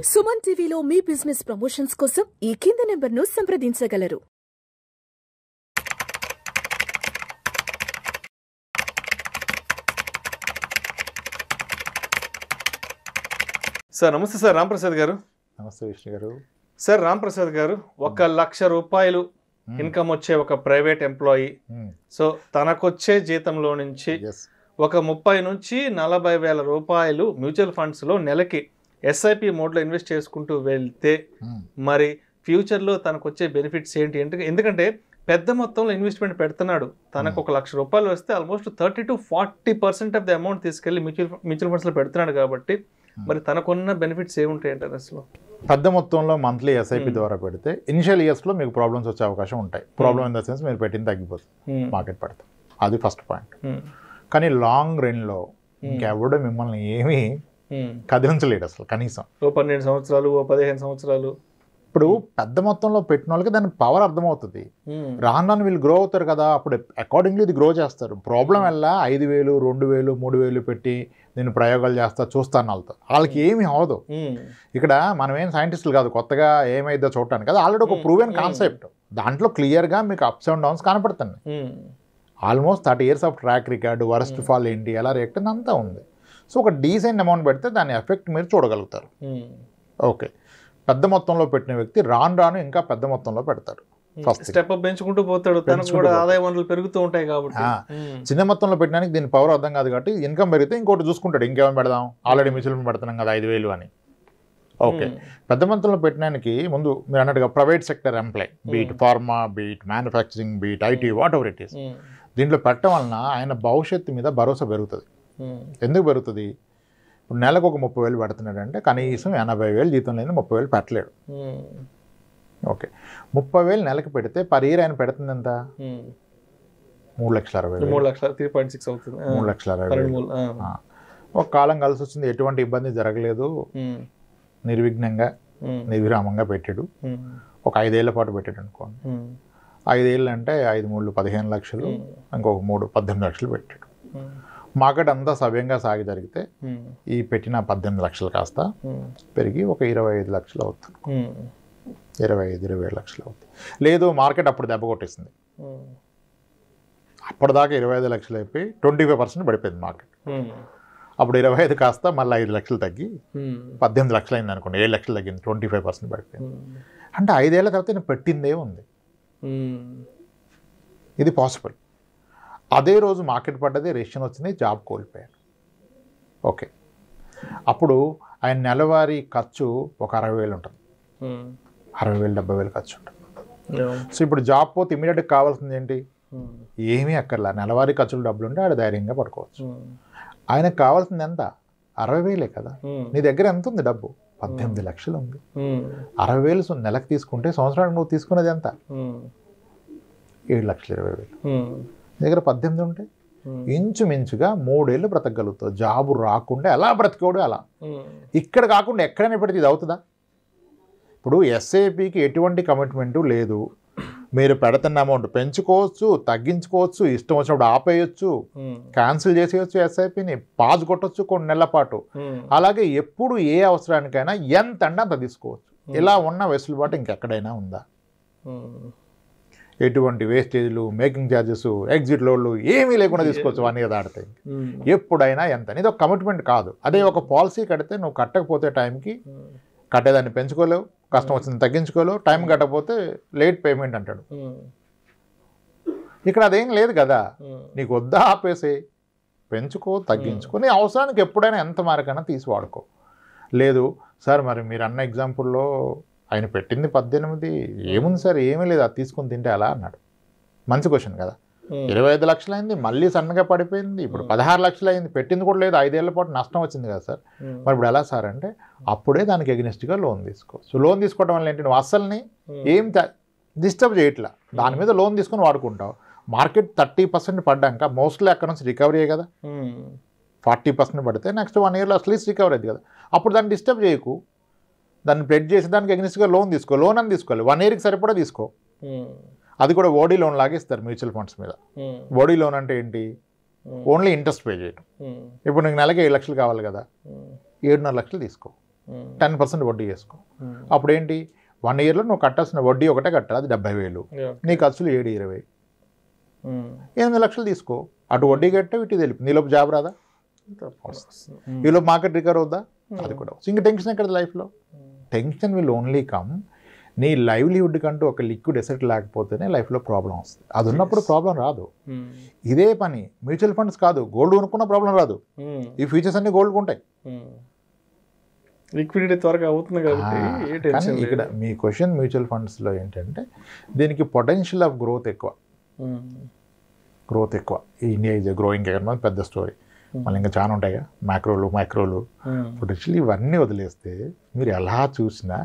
సుమన్ టీవీలో మీ business promotions కోసం ఈ కింది నెంబర్ను సంప్రదించగలరు. సార్ నమస్తే సార్ రాంప్రసాద్ గారు. నమస్తే విష్ణు గారు. సార్ రాంప్రసాద్ గారు, 1,00,000 రూపాయలు ఇన్కమ్ వచ్చే ఒక ప్రైవేట్ ఎంప్లాయీ, సో తనకొచ్చే జీతంలో నుంచి ఒక 30 నుంచి 40 వేల రూపాయలు మ్యూచువల్ ఫండ్స్లో నెలకి ఎస్ఐపి మోడ్లో ఇన్వెస్ట్ చేసుకుంటూ వెళ్తే మరి ఫ్యూచర్లో తనకు వచ్చే బెనిఫిట్స్ ఏంటి? ఎందుకంటే పెద్ద మొత్తంలో ఇన్వెస్ట్మెంట్ పెడుతున్నాడు. తనకు 1,00,000 రూపాయలు వస్తే almost 30 to 40% of the amount తీసుకెళ్లి మ్యూచువల్ ఫండ్స్లో పెడుతున్నాడు కాబట్టి మరి తనకున్న బెనిఫిట్స్ ఏముంటాయి అంటారు? అసలు పెద్ద మొత్తంలో మంత్లీ ఎస్ఐపి ద్వారా పెడితే ఇనిషియల్ ఇయర్స్లో మీకు ప్రాబ్లమ్స్ వచ్చే అవకాశం ఉంటాయి. ప్రాబ్లమ్ ఇన్ ద సెన్స్ మీరు పెట్టింది తగ్గిపోతుంది, మార్కెట్ పడతాం, అది ఫస్ట్ పాయింట్. కానీ లాంగ్ రన్లో ఇంకెవడో మిమ్మల్ని ఏమీ కదిలించలేడు అసలు. కనీసం 12 సంవత్సరాలు 15 సంవత్సరాలు ఇప్పుడు పెద్ద మొత్తంలో పెట్టిన వాళ్ళకి దాని పవర్ అర్థమవుతుంది. రాను వీళ్ళు గ్రో అవుతారు కదా, అప్పుడు అకార్డింగ్లీ ఇది గ్రో చేస్తారు. ప్రాబ్లం వల్ల 5,000 2,000 3,000 పెట్టి నేను ప్రయోగాలు చేస్తా చూస్తాను వాళ్ళకి ఏమి అవ్వదు. ఇక్కడ మనం ఏం సైంటిస్టులు కాదు కొత్తగా ఏమైందో చూడటానికి కదా, ఆల్రెడీ ఒక ప్రూవెన్ కాన్సెప్ట్. దాంట్లో క్లియర్గా మీకు అప్స్ అండ్ డౌన్స్ కనపడుతున్నాయి. Almost 30 years of track record, worst fall ఏంటి, ఎలా రియాక్ట్ అంతా ఉంది. సో ఒక డీసెంట్ అమౌంట్ పెడితే దాని ఎఫెక్ట్ మీరు చూడగలుగుతారు. ఓకే, పెద్ద మొత్తంలో పెట్టిన వ్యక్తి రాను ఇంకా పెద్ద మొత్తంలో పెడతారు. ఫస్ట్ స్టెప్ అప్ పెంచుకుంటూ పోతాడు, తనకు కూడా ఆదాయ వనరులు పెరుగుతూ ఉంటాయి కాబట్టి. చిన్న మొత్తంలో పెట్టడానికి దీని పవర్ అర్థం కాదు కాబట్టి ఇన్కమ్ పెరిగితే ఇంకోటి చూసుకుంటాడు, ఇంకేమైనా పెడదాం, ఆల్రెడీ మ్యూచువల్ ఫండ్ పెడుతున్నాం కదా 5,000 అని. ఓకే, పెద్ద మొత్తంలో పెట్టడానికి ముందు మీరు అన్నట్టుగా private sector employee, be it pharma, be it manufacturing, be it IT, whatever it is, దీంట్లో పెట్టడం వలన ఆయన భవిష్యత్తు మీద భరోసా పెరుగుతుంది. ఎందుకు పెరుగుతుంది? ఇప్పుడు నెలకు ఒక 30,000 పెడుతున్నాడు అంటే కనీసం 80,000 జీతం లేని 30,000 పెట్టలేడు. ఓకే, 30,000 నెలకు పెడితే పర్ ఇయర్ ఆయన పెడుతుంది ఎంత? 3,60,000. 3,3.6 అవుతుంది. 3,60,000. ఒక కాలం కలిసి వచ్చింది, ఎటువంటి ఇబ్బంది జరగలేదు, నిర్విఘ్నంగా నిర్విరామంగా పెట్టాడు. ఒక 5 ఏళ్ల పాటు పెట్టాడు అనుకోండి. 5 ఏళ్ళు అంటే 5 3 15 లక్షలు, ఇంకొక 3 18 లక్షలు పెట్టాడు. మార్కెట్ అంతా సవ్యంగా సాగి జరిగితే ఈ పెట్టిన 18 లక్షలు కాస్త పెరిగి ఒక 25 లక్షలు అవుతుంది, 25-27 లక్షలు అవుతుంది. లేదు మార్కెట్ అప్పుడు దెబ్బ కొట్టేసింది, అప్పటిదాకా 25 లక్షలు అయిపోయి 25% పడిపోయింది మార్కెట్. అప్పుడు 25 కాస్త మళ్ళీ 5 లక్షలు తగ్గి 18 లక్షలు అయింది అనుకోండి, 7 లక్షలు తగ్గింది, 25% పడిపోయింది. అంటే 5 ఏళ్ల తర్వాత నేను పెట్టిందే ఉంది. ఇది పాసిబుల్. అదే రోజు మార్కెట్ పడ్డది, రేషన్ వచ్చింది, జాబ్ కోల్పోయారు. ఓకే, అప్పుడు ఆయన నెలవారీ ఖర్చు ఒక 60,000 ఉంటుంది, 60,000 70,000 ఖర్చు ఉంటుంది. సో ఇప్పుడు జాబ్ పోతే ఇమీడియట్గా కావాల్సింది ఏంటి? ఏమీ అక్కర్లా, నెలవారీ ఖర్చులు డబ్బులు ఉంటే ఆడ ధైర్యంగా పడుకోవచ్చు. ఆయనకు కావాల్సింది ఎంత? 60,000 కదా. నీ దగ్గర ఎంత ఉంది డబ్బు? 18 లక్షలు ఉంది. 60,000 నెలకు తీసుకుంటే సంవత్సరానికి నువ్వు తీసుకున్నది ఎంత? 7,20,000. దగ్గర 18 ఉంటే ఇంచుమించుగా 3 ఏళ్ళు బ్రతకగలుగుతావు. జాబు రాకుండా ఎలా బ్రతికోడు అలా. ఇక్కడ కాకుండా ఎక్కడైనా పెడితే ఇది అవుతుందా? ఇప్పుడు ఎస్ఐపికి ఎటువంటి కమిట్మెంటు లేదు. మీరు పెడుతున్న అమౌంట్ పెంచుకోవచ్చు, తగ్గించుకోవచ్చు, ఇష్టం వచ్చినప్పుడు ఆపేయచ్చు, క్యాన్సిల్ చేసేయచ్చు, ఎస్ఐపిని పాజ్ కొట్టచ్చు కొన్ని నెలల పాటు. అలాగే ఎప్పుడు ఏ అవసరానికైనా ఎంత అంటే అంత తీసుకోవచ్చు. ఇలా ఉన్న వెసులుబాటు ఇంకెక్కడైనా ఉందా? ఎటువంటి వేస్టేజ్లు, మేకింగ్ ఛార్జెస్, ఎగ్జిట్ లోడ్లు ఏమీ లేకుండా తీసుకోవచ్చు 1 year దాటితే. ఎప్పుడైనా ఎంత, ఇది ఒక కమిట్మెంట్ కాదు. అదే ఒక పాలసీ కడితే నువ్వు కట్టకపోతే టైంకి కట్టేదాన్ని పెంచుకోలేవు, కష్టం వచ్చింది తగ్గించుకోలేవు, టైం కట్టకపోతే లేట్ పేమెంట్ అంటాడు. ఇక్కడ అదేం లేదు కదా, నీకు వద్దా ఆపేసే, పెంచుకో, తగ్గించుకో, నీ అవసరానికి ఎప్పుడైనా ఎంత మారకైనా తీసి వాడుకో. లేదు సార్, మరి మీరు అన్న ఎగ్జాంపుల్లో ఆయన పెట్టింది 18, ఏముంది సార్, ఏమీ లేదు, అది తీసుకుని తింటే అలా అన్నాడు. మంచి క్వశ్చన్ కదా. 25 లక్షలు అయింది, మళ్ళీ సన్నగా పడిపోయింది, ఇప్పుడు 16 లక్షలు అయింది, పెట్టింది కూడా లేదు, 5 ఏళ్ల పాటు నష్టం వచ్చింది కదా సార్. మరి ఇప్పుడు ఎలా సార్ అంటే, అప్పుడే దానికి ఎగ్నెస్ట్గా లోన్ తీసుకోవచ్చు. లోన్ తీసుకోవడం వల్ల ఏంటి, నువ్వు అస్సల్ని ఏం డిస్టర్బ్ చేయట్లా, దాని మీద లోన్ తీసుకొని వాడుకుంటావు. మార్కెట్ 30% పడ్డాక మోస్ట్లీ అక్కడ నుంచి రికవరీ అయ్యే కదా. 40% పడితే నెక్స్ట్ 1 yearలో అట్లీస్ట్ రికవరీ అయింది కదా. అప్పుడు దాన్ని డిస్టర్బ్ చేయకు, దాన్ని ప్లెడ్జ్ చేసి దానికి ఎగ్నెస్ట్గా లోన్ తీసుకో. లోన్ అని తీసుకోవాలి, 1 yearకి సరిపడా తీసుకో. అది కూడా ఓడీ లోన్ లాగా ఇస్తారు మ్యూచువల్ ఫండ్స్ మీద. ఓడీ లోన్ అంటే ఏంటి? ఓన్లీ ఇంట్రెస్ట్ పే చేయడం. ఇప్పుడు నీకు నెలకి 7 లక్షలు కావాలి కదా, 7.5 లక్షలు తీసుకో. 10% వడ్డీ వేసుకో. అప్పుడు ఏంటి 1 yearలో నువ్వు కట్టాల్సిన వడ్డీ ఒకటే కట్టాలి, అది 70,000. నీ ఖర్చులు 7-20, 8 లక్షలు తీసుకో. అటు వడ్డీ కట్టావు, ఇటు తెలిపి నీలోపు జాబ్ రాదా, ఈలోపు మార్కెట్ రికవర్ అవుద్దా, అది కూడా. ఇంకా టెన్షన్ ఎక్కడ లైఫ్లో? టెన్షన్ విల్ ఓన్లీ కమ్ నీ లైవ్లీహుడ్ కంటూ ఒక లిక్విడ్ ఎసెట్ లేకపోతేనే లైఫ్లో ప్రాబ్లం వస్తుంది. అది ఉన్నప్పుడు ప్రాబ్లం రాదు. ఇదే పని మ్యూచువల్ ఫండ్స్ కాదు, గోల్డ్ కొనుక్కున్న ప్రాబ్లం రాదు. ఈ ఫ్యూచర్స్ అన్ని గోల్డ్ ఉంటాయి, లిక్విడిటీ త్వరగా అవుతుంది కాబట్టి. కానీ ఇక్కడ మీ క్వశ్చన్ మ్యూచువల్ ఫండ్స్లో ఏంటంటే దీనికి పొటెన్షియల్ ఆఫ్ గ్రోత్ ఎక్కువ. India is a growing economy, పెద్ద స్టోరీ. మళ్ళీ ఇంకా చాలా ఉంటాయి, మైక్రోలు పొటెన్షియల్. ఇవన్నీ వదిలేస్తే మీరు ఎలా చూసినా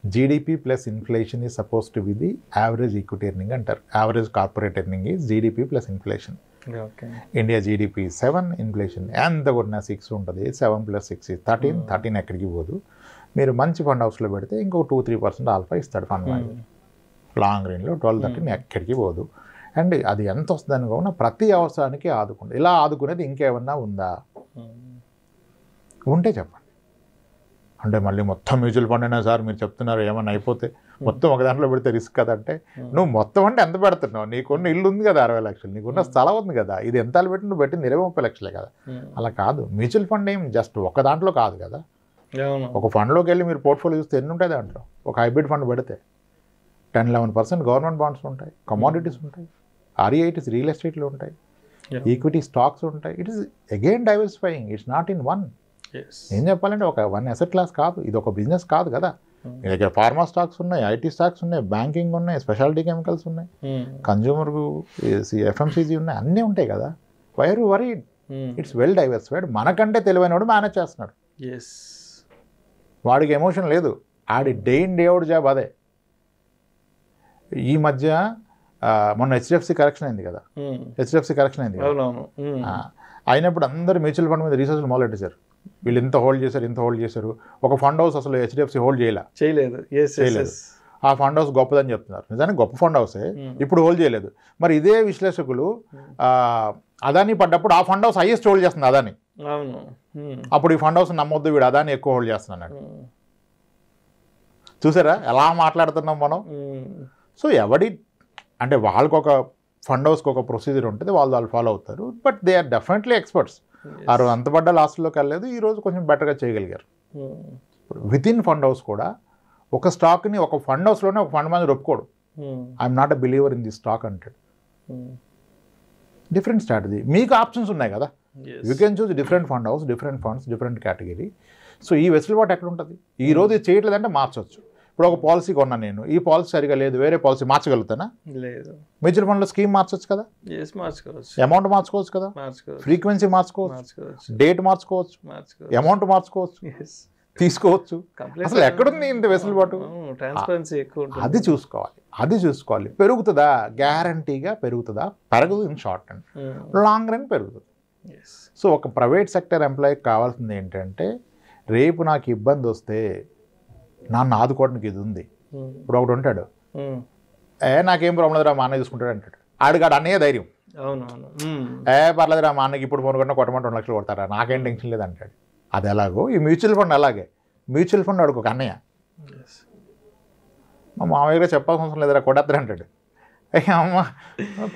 GDP plus inflation is suppose to be the average equity earning అంటారు. Average corporate earning is GDP plus inflation. India GDP 7, inflation ఎంత కొట్టినా 6 ఉంటుంది. 7 + 6 is 13 ఎక్కడికి పోదు. మీరు మంచి ఫండ్ హౌస్లో పెడితే ఇంకో 2-3% ఆల్ఫా ఇస్తాడు ఫండ్ మేనేజర్. లాంగ్ రేంజ్లో 12-13 ఎక్కడికి పోదు. అండ్ అది ఎంత వస్తుందని కాకుండా ప్రతి అవసరానికి ఆదుకుంటుంది. ఇలా ఆదుకునేది ఇంకేమన్నా ఉందా? ఉంటే చెప్పండి. అంటే మళ్ళీ మొత్తం మ్యూచువల్ ఫండ్ అయినా సార్ మీరు చెప్తున్నారు ఏమన్నా అయిపోతే మొత్తం ఒక దాంట్లో పెడితే రిస్క్ కదంటే, నువ్వు మొత్తం అంటే ఎంత పెడుతున్నావు? నీకున్న ఇల్లు ఉంది కదా 60 లక్షలు, నీకున్న స్థలం ఉంది కదా, ఇది ఎంత పెట్టి నువ్వు పెట్టింది 20-30 లక్షలే కదా. అలా కాదు. మ్యూచువల్ ఫండ్ ఏం జస్ట్ ఒక దాంట్లో కాదు కదా. ఒక ఫండ్లోకి వెళ్ళి మీరు పోర్ట్ఫోలియో చూస్తే ఎన్ని ఉంటాయి దాంట్లో. ఒక హైబ్రిడ్ ఫండ్ పెడితే 10-11% గవర్నమెంట్ బాండ్స్ ఉంటాయి, కమోడిటీస్ ఉంటాయి, REITs రియల్ ఎస్టేట్లు ఉంటాయి, ఈక్విటీ స్టాక్స్ ఉంటాయి. It is again diversifying, it's not in one. ఏం చెప్పాలంటే ఒక వన్ అసెట్ క్లాస్ కాదు, ఇది ఒక బిజినెస్ కాదు కదా. మీ దగ్గర ఫార్మా స్టాక్స్ ఉన్నాయి, IT స్టాక్స్ ఉన్నాయి, బ్యాంకింగ్ ఉన్నాయి, స్పెషాలిటీ కెమికల్స్ ఉన్నాయి, కన్జ్యూమర్ FMCG ఉన్నాయి, అన్నీ ఉంటాయి కదా. Why worry it's well diversified. మనకంటే తెలివైన వాడు మేనేజ్ చేస్తున్నాడు. వాడికి ఎమోషన్ లేదు, ఆడి day in day out job అదే. ఈ మధ్య మొన్న HDFC కరెక్షన్ అయింది కదా, అయినప్పుడు అందరూ మ్యూచువల్ ఫండ్ మీద రీసెర్చ్లు మొదలెట్టేశారు. వీళ్ళు ఇంత హోల్డ్ చేశారు. ఒక ఫండ్ హౌస్ అసలు HDFC హోల్డ్ చేయలేదు. ఆ ఫండ్ హౌస్ గొప్పదని చెప్తున్నారు. నిజానికి గొప్ప ఫండ్ హౌసే, ఇప్పుడు హోల్డ్ చేయలేదు. మరి ఇదే విశ్లేషకులు అదాని పడ్డప్పుడు ఆ ఫండ్ హౌస్ హైయెస్ట్ హోల్డ్ చేస్తుంది అదాని. అప్పుడు ఈ ఫండ్ హౌస్ నమ్మొద్దు, వీడు అదాని ఎక్కువ హోల్డ్ చేస్తున్నాడు. చూసారా ఎలా మాట్లాడుతున్నాం మనం? సో అంటే వాళ్ళకు ఒక ఫండ్ హౌస్కి ఒక ప్రొసీజర్ ఉంటుంది, వాళ్ళు ఫాలో అవుతారు. But they are definitely experts. ఆ రోజు అంత పడ్డ లాస్ట్లోకి వెళ్ళలేదు, ఈరోజు కొంచెం బెటర్గా చేయగలిగారు. విత్ ఇన్ ఫండ్ హౌస్ కూడా ఒక స్టాక్ని ఒక ఫండ్ హౌస్లోనే ఒక ఫండ్ మేనేజర్ ఒప్పుకోడు. I'm not a believer in the stock అంటాడు. Different strategy. మీకు ఆప్షన్స్ ఉన్నాయి కదా, you can choose different fund house, different funds, different category. So ఈ వెసులుబాటు ఎక్కడ ఉంటుంది? ఈ రోజు ఇది చేయట్లేదంటే మార్చవచ్చు. ఇప్పుడు ఒక పాలసీ కొన్నాను నేను, ఈ పాలసీ సరిగా లేదు, వేరే పాలసీ మార్చగలుగుతానా? లేదు. మ్యూచువల్ ఫండ్లో స్కీమ్ మార్చవచ్చు కదా, అమౌంట్ మార్చుకోవచ్చు కదా, ఫ్రీక్వెన్సీ మార్చుకోవచ్చు, డేట్ మార్చుకోవచ్చు, అమౌంట్ మార్చుకోవచ్చు, తీసుకోవచ్చు. అసలు ఎక్కడుంది ఇంత వెసులుబాటు? అది చూసుకోవాలి. పెరుగుతుందా? గ్యారంటీగా పెరుగుతుందా? పెరగదు. In short and long run పెరుగుతుంది. సో ఒక ప్రైవేట్ సెక్టర్ ఎంప్లాయీకి కావాల్సింది ఏంటంటే, రేపు నాకు ఇబ్బంది వస్తే నన్ను ఆదుకోవడానికి ఇది ఉంది. ఇప్పుడు ఒకటి ఉంటాడు, నాకేం ప్రాబ్లం లేదురా మా అన్న చూసుకుంటాడు అంటాడు. ఆడిగాడు అన్నయ్య ధైర్యం, పర్లేదురా మా అన్నకి ఇప్పుడు ఫోన్ కొట్టినా కొట్టమంటే 2 లక్షలు కొడతారా, నాకేం టెన్షన్ లేదు అంటాడు. అది ఎలాగో ఈ మ్యూచువల్ ఫండ్ అలాగే. మ్యూచువల్ ఫండ్ వాడికి ఒక అన్నయ్య, మా మామయ్య చెప్పాల్సిన అవసరం లేదురా కొడతారు అంటాడు. అమ్మ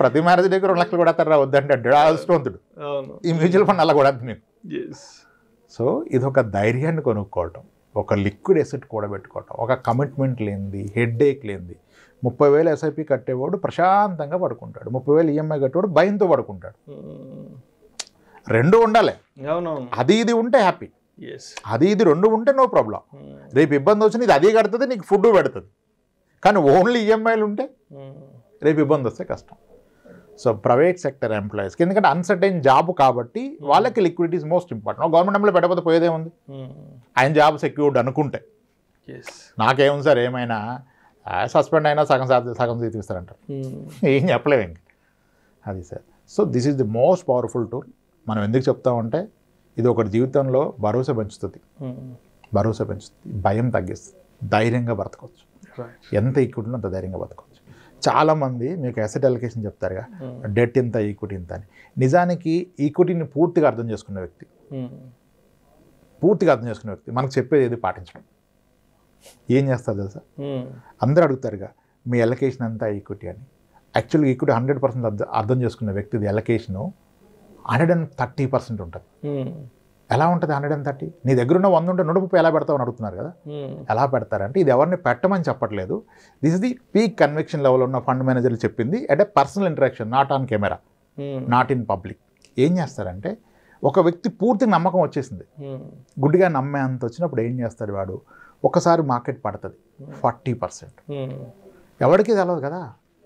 ప్రతి మ్యారేజ్ దగ్గర 2 లక్షలు కొడతారా వద్దంటే అంటాడు అదృష్టవంతుడు. ఈ మ్యూచువల్ ఫండ్ అలా కొడద్దు నేను. సో ఇది ఒక ధైర్యాన్ని కొనుక్కోవటం, ఒక లిక్విడ్ ఎసెట్ కూడబెట్టుకోవటం, ఒక కమిట్మెంట్ లేనిది, హెడ్ఏక్ లేనిది. 30,000 SIP కట్టేవాడు ప్రశాంతంగా పడుకుంటాడు, 30,000 EMI కట్టేవాడు భయంతో పడుకుంటాడు. రెండు ఉండాలి. అది ఇది ఉంటే హ్యాపీ, అది ఇది రెండు ఉంటే నో ప్రాబ్లం. రేపు ఇబ్బంది వచ్చిన ఇది అదే కడుతుంది, నీకు ఫుడ్ పెడుతుంది. కానీ ఓన్లీ EMIలు ఉంటే రేపు ఇబ్బంది వస్తే కష్టం. సో ప్రైవేట్ సెక్టర్ ఎంప్లాయీస్కి ఎందుకంటే అన్సర్టైన్ జాబ్ కాబట్టి వాళ్ళకి liquidity is most important. Government employee పెట్టకపోతే పోయేదేముంది? ఆయన జాబ్ సెక్యూర్డ్ అనుకుంటే నాకేముంది సార్ ఏమైనా సస్పెండ్ అయినా సగం తీస్తారంటారు, ఏం చెప్పలేము ఇంక. అది sir. So this is the most powerful tool. మనం ఎందుకు చెప్తామంటే ఇది ఒకటి జీవితంలో భరోసా పెంచుతుంది, భయం తగ్గిస్తుంది, ధైర్యంగా బ్రతకవచ్చు. ఎంత ఈక్విటీ అంత ధైర్యంగా బ్రతకవచ్చు. చాలామంది మీకు అసెట్ అలొకేషన్ చెప్తారుగా, డెట్ ఇంత ఈక్విటీ ఇంత అని. నిజానికి ఈక్విటీని పూర్తిగా అర్థం చేసుకున్న వ్యక్తి పూర్తిగా అర్థం చేసుకునే వ్యక్తి, మనకు చెప్పేది ఏది పాటించడం. ఏం చేస్తారు తెలుసా, అందరూ అడుగుతారుగా మీ ఎలకేషన్ అంతా ఈక్విటీ అని. యాక్చువల్గా ఈక్విటీ 100% అర్థం చేసుకునే వ్యక్తిది ఎలకేషను 130% ఉంటుంది. ఎలా ఉంటుంది 130? నీ దగ్గర ఉన్న 100 ఉంటే 130 ఎలా పెడతావు అని అడుగుతున్నారు కదా. ఎలా పెడతారంటే ఇది ఎవరిని పెట్టమని చెప్పట్లేదు. This is the peak conviction level ఉన్న ఫండ్ మేనేజర్లు చెప్పింది. At a personal interaction, not on camera, not in public. ఏం చేస్తారంటే ఒక వ్యక్తి పూర్తి నమ్మకం వచ్చేసింది, గుడ్డిగా నమ్మే అంత వచ్చినప్పుడు ఏం చేస్తాడు వాడు, ఒకసారి మార్కెట్ పడుతుంది 40%. ఎవరికి తెలవదు కదా,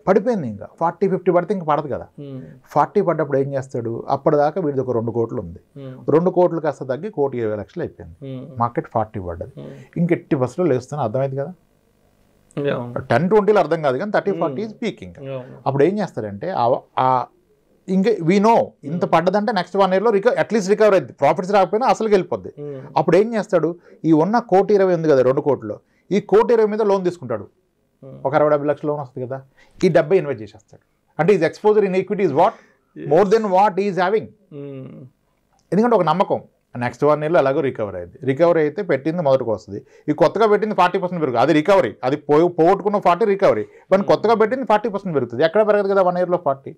పడిపోయింది. ఇంకా 40-50 పడితే ఇంక పడదు కదా. 40 పడ్డప్పుడు ఏం చేస్తాడు, అప్పటిదాకా వీడిది ఒక 2 కోట్లు ఉంది, 2 కోట్లు కాస్త తగ్గి 1,20,00,000 అయిపోయింది. మార్కెట్ 40 పడ్డది, ఇంక 80% లేస్తున్నా. అర్థమైంది కదా. 10-20 అర్థం కాదు కానీ 30-40 ఈజ్ పీకింగ్. అప్పుడు ఏం చేస్తారంటే ఇంకా వీ నో ఇంత పడ్డదంటే నెక్స్ట్ 1 yearలో అట్లీస్ట్ రికవర్ అయింది, ప్రాఫిట్స్ రాకపోయినా అసలుకి వెళ్ళిపోద్ది. అప్పుడు ఏం చేస్తాడు, ఈ ఉన్న 1,20,00,000 ఉంది కదా 2 కోట్లు, ఈ 1,20,00,000 మీద లోన్ తీసుకుంటాడు. ఒక 60-70 లక్షల లోన్ వస్తుంది కదా, ఈ 70 ఇన్వెస్ట్ చేసేస్తాడు. అంటే is exposure in equity is what more than what is having. ఎందుకంటే ఒక నమ్మకం, నెక్స్ట్ 1 yearలో ఎలాగో రికవర్ అయింది. రికవరీ అయితే పెట్టింది మొదటికి వస్తుంది, ఈ కొత్తగా పెట్టింది 40% పెరుగుతుంది. అది రికవరీ, అది పోగొట్టుకున్న 40 రికవరీ, బట్ కొత్తగా పెట్టింది 40% పెరుగుతుంది. ఎక్కడ పెరగదు కదా 1 yearలో 40.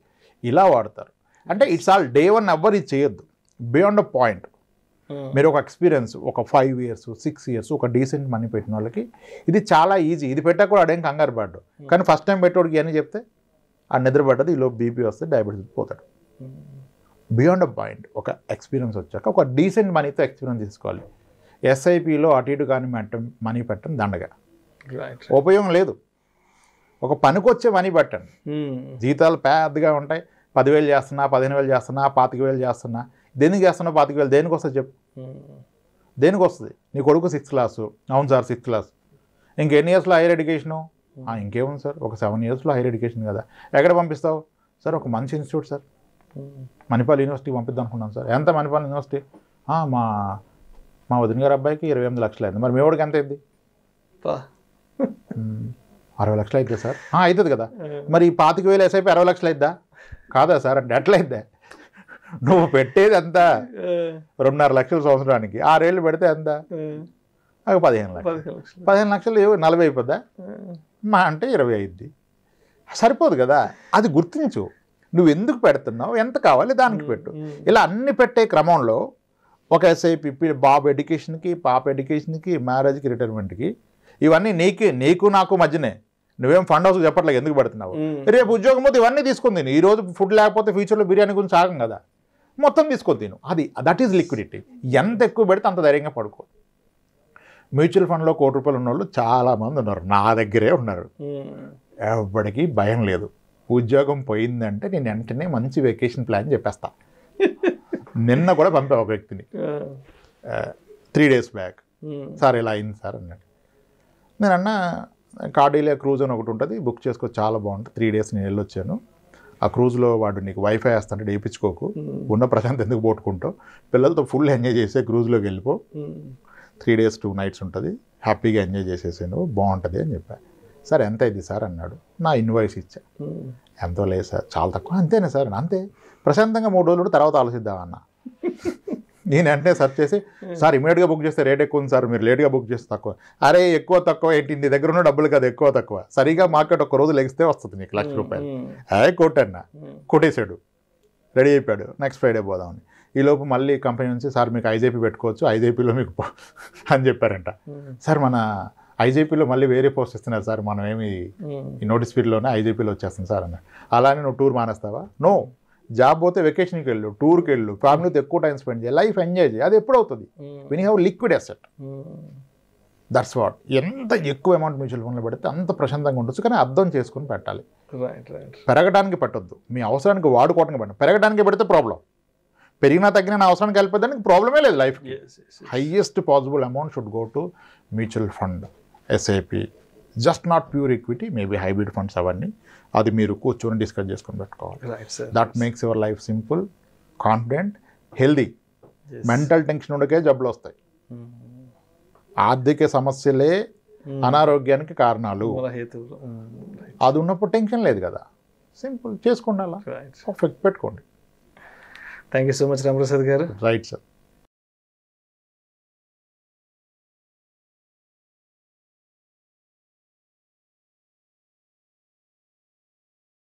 ఇలా వాడతారు. అంటే ఇట్స్ ఆల్ డే 1 ఎవ్వరు ఇది చేయొద్దు. బియాండ్ అ పాయింట్ మీరు ఒక ఎక్స్పీరియన్స్ ఒక 5 years 6 years ఒక డీసెంట్ మనీ పెట్టిన వాళ్ళకి ఇది చాలా ఈజీ. ఇది పెట్టా కూడా అదేం కంగారు పడ్డు. కానీ ఫస్ట్ టైం పెట్టేవాడికి అని చెప్తే ఆ నిద్రపడ్డది, ఈలో బీపీ వస్తే డయాబెటీస్ పోతాడు. బియాండ్ అ పాయింట్ ఒక ఎక్స్పీరియన్స్ వచ్చాక ఒక డీసెంట్ మనీతో ఎక్స్పీరియన్స్ తీసుకోవాలి. ఎస్ఐపిలో అటు ఇటు కానీ మనీ పెట్టడం దండగా, ఉపయోగం లేదు. ఒక పనికొచ్చే మనీ పెట్టండి. జీతాలు పెద్దగా ఉంటాయి, 10,000 చేస్తున్నా, 15,000 చేస్తున్నా, 25,000 చేస్తున్నా. దేనికి చేస్తున్నా 25,000? దేనికి వస్తుంది చెప్పు, దేనికి వస్తుంది? నీ కొడుకు 6th class, అవును సార్ 6th class. ఇంకెన్ని ఇయర్స్లో హైయర్ ఎడ్యుకేషను? ఇంకేముంది సార్, ఒక 7 yearsలో హైయర్ ఎడ్యుకేషన్ కదా. ఎక్కడ పంపిస్తావు సార్? ఒక మంచి ఇన్స్టిట్యూట్ సార్, మణిపాల్ యూనివర్సిటీ పంపిద్దాం అనుకున్నాను సార్. ఎంత మణిపాల్ యూనివర్సిటీ? మా వదిన గారి అబ్బాయికి 28 లక్షలు అయింది. మరి మీ వాడికి ఎంత అయింది? 60 లక్షలు అయితే సార్. అవుతుంది కదా. మరి 25,000 ఎస్ఐపి 60 లక్షలు అయిద్దా? కాదా సార్ అంటే ఎట్లా అయిద్దా? నువ్వు పెట్టేది ఎంత? 2.5 లక్షలు సంవత్సరానికి, 6 ఏళ్ళు పెడితే ఎంత? 15 లక్షలు. 15 లక్షలు 40 అయిపోద్దా? మా అంటే 20 అయింది. సరిపోదు కదా. అది గుర్తించు, నువ్వు ఎందుకు పెడుతున్నావు, ఎంత కావాలి దానికి పెట్టు. ఇలా అన్ని పెట్టే క్రమంలో ఒక ఎస్ఐపి బాబు ఎడ్యుకేషన్కి, పాప ఎడ్యుకేషన్కి, మ్యారేజ్కి, రిటైర్మెంట్కి, ఇవన్నీ నీకు నాకు మధ్యనే. నువ్వేం ఫండ్ హౌస్కి చెప్పట్లేదు ఎందుకు పెడుతున్నావు. రేపు ఉద్యోగం పోతే ఇవన్నీ తీసుకొని తిను. ఈరోజు ఫుడ్ లేకపోతే ఫ్యూచర్లో బిర్యానీ గురించి ఆగం కదా, మొత్తం తీసుకొని తిను. That is liquidity. ఎంత ఎక్కువ పెడితే అంత ధైర్యంగా పడుకో. మ్యూచువల్ ఫండ్లో 1 కోటి రూపాయలు ఉన్న వాళ్ళు చాలామంది ఉన్నారు, నా దగ్గరే ఉన్నారు. ఎవరికి భయం లేదు. ఉద్యోగం పోయిందంటే నేను వెంటనే మంచి వెకేషన్ ప్లాన్ చెప్పేస్తా. నిన్న కూడా పంపా ఒక వ్యక్తిని 3 days బ్యాక్, సార్ ఇలా అయింది సార్ అన్నాడు. నేను అన్నా కార్డిలియా క్రూజ్ అని ఒకటి ఉంటుంది, బుక్ చేసుకో, చాలా బాగుంటుంది. 3 days నేను వెళ్ళొచ్చాను. ఆ క్రూజ్లో వాడు నీకు వైఫై వేస్తాంటే వేయించుకోకు, ఉన్న ప్రశాంత్ ఎందుకు పోట్టుకుంటావు, పిల్లలతో ఫుల్ ఎంజాయ్ చేసే క్రూజ్లోకి వెళ్ళిపో, 3 days 2 nights ఉంటుంది, హ్యాపీగా ఎంజాయ్ చేసేసాను, బాగుంటుంది అని చెప్పాను. సార్ ఎంత అయింది సార్ అన్నాడు. నా ఇన్వాయిస్ ఇచ్చా. ఎంతో లేదు సార్, చాలా తక్కువ. అంతేనా సార్? అంతే, ప్రశాంతంగా 3 రోజులు తర్వాత ఆలోచిద్దామన్నా. నేను వెంటనే సెర్చ్ చేసి, సార్ ఇమీడియట్గా బుక్ చేస్తే రేట్ ఎక్కువ ఉంది సార్, మీరు లేట్గా బుక్ చేస్తే తక్కువ. అరే ఎక్కువ తక్కువ ఏంటి, నీ దగ్గర ఉన్న డబ్బులు కదా ఎక్కువ తక్కువ. సరిగా మార్కెట్ ఒక్క రోజు లెగిస్తే వస్తుంది నీకు 1,00,000 రూపాయలు. కొట్టన్నా, కొట్టేశాడు, రెడీ అయిపోయాడు. నెక్స్ట్ ఫ్రైడే పోదామని. ఈలోపు మళ్ళీ కంపెనీ నుంచి, సార్ మీకు ఐజేపీ పెట్టుకోవచ్చు, ఐజేపీలో మీకు అని చెప్పారంట. సార్ మన ఐజేపీలో మళ్ళీ వేరే పోస్ట్ ఇస్తున్నారు సార్, మనం ఏమి ఈ నోటీస్ పీరియడ్లోనే ఐజేపీలో వచ్చేస్తుంది సార్ అన్న. అలానే నువ్వు టూర్ మానేస్తావా? నో. జాబ్ పోతే వెకేషన్కి వెళ్ళు, టూర్కి వెళ్ళు, ఫ్యామిలీతో ఎక్కువ టైం స్పెండ్ చేయి, లైఫ్ ఎంజాయ్ చేయి. అది ఎప్పుడు అవుతుంది? When you have liquid asset. That's what. ఎంత ఎక్కువ అమౌంట్ మ్యూచువల్ ఫండ్లో పెడితే అంత ప్రశాంతంగా ఉండొచ్చు, కానీ అర్థం చేసుకుని పెట్టాలి. పెరగడానికి పెట్టొద్దు, మీ అవసరానికి వాడుకోవడానికి పెట్టండి. పెరగడానికి పెడితే ప్రాబ్లం, పెరిగినా తగ్గినా నా అవసరానికి వెళ్ళిపోతానికి ప్రాబ్లమే లేదు లైఫ్కి. Highest possible amount should go to mutual fund, SIP, just not pure equity, maybe hybrid funds అవన్నీ. అది మీరు కూర్చొని డిస్కస్ చేసుకొని పెట్టుకోవాలి. That makes your life simple, confident, healthy. Mental tension ఉండకే జబ్బులు వస్తాయి. ఆర్థిక సమస్యలే అనారోగ్యానికి కారణాలు. అది ఉన్నప్పుడు టెన్షన్ లేదు కదా, సింపుల్ చేసుకోండి, అలా పర్ఫెక్ట్ పెట్టుకోండి. Thank you so much Ramaprasad గారు. Right sir.